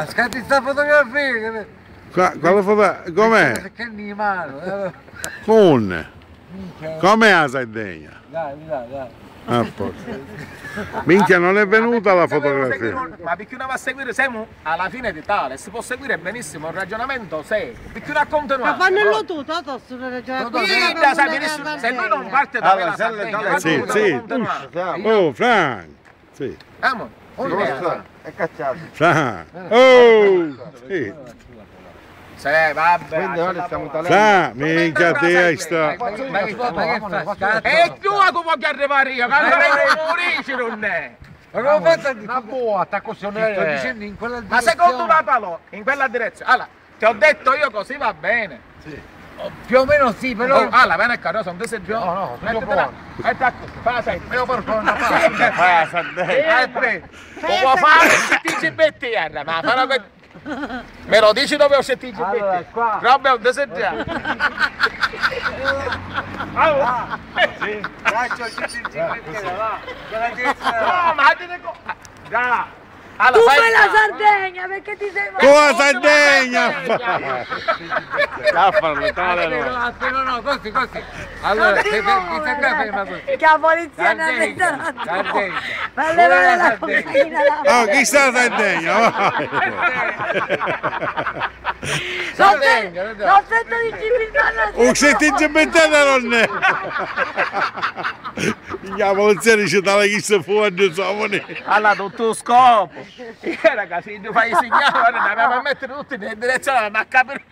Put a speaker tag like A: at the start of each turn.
A: Scatti sta fotografia.
B: Quale fotografia? Com'è?
A: Che animale.
B: Com'è la Sardegna?
A: Dai.
B: Ah, minchia, non è venuta la fotografia.
C: Ma perché uno va a seguire, siamo alla fine di tale, si può seguire benissimo un ragionamento serio. Perché uno ha continuato.
D: Ma fanno tu, Toto, sul ragionamento.
C: Se lui non parte da la Sardegna,
B: sì. Oh, Frank. Sì.
A: È cacciato.
B: Frank. Oh, sì.
C: Sì, vabbè.
A: Quindi ora stiamo
B: Frank, minchia, te hai sta.
C: E tu a come puoi arrivare io? Quando lei non è.
A: Ma come fate una botta così? Sto dicendo in quella direzione.
C: Ma secondo la palo, in quella direzione. Allora, ti ho detto io così va bene.
A: Sì. Più o meno sì, però.
C: Allora, vieni qua, sono due seggioli.
A: No, sono buono.
C: Metti fa la sette.
A: Io per una parte.
B: Fai la Sardegna.
C: Può fare il TGBT, ma farò questo. Me lo dici dove ho sentito il
A: Allora, qua.
C: Roba è un deseggiato.
A: Sì. Faccio il TGBT, va.
C: No, ma dite già.
D: Tu fai la Sardegna, perché ti sei
B: Con la Sardegna!
A: No, così. Allora, se ferma così.
D: che la polizia non ha detto
A: Sardegna.
D: ma levare la cocaina là.
B: Oh, chi sta la Sardegna? Vai.
D: L'ho sento di Gibiltano.
B: Un settigimentale non è! La polizia dice dalla chi si fuori,
C: Allora, tutto scopo. Ragazzi, tu fai i segnali, dobbiamo mettere tutti in direzione, ma capire.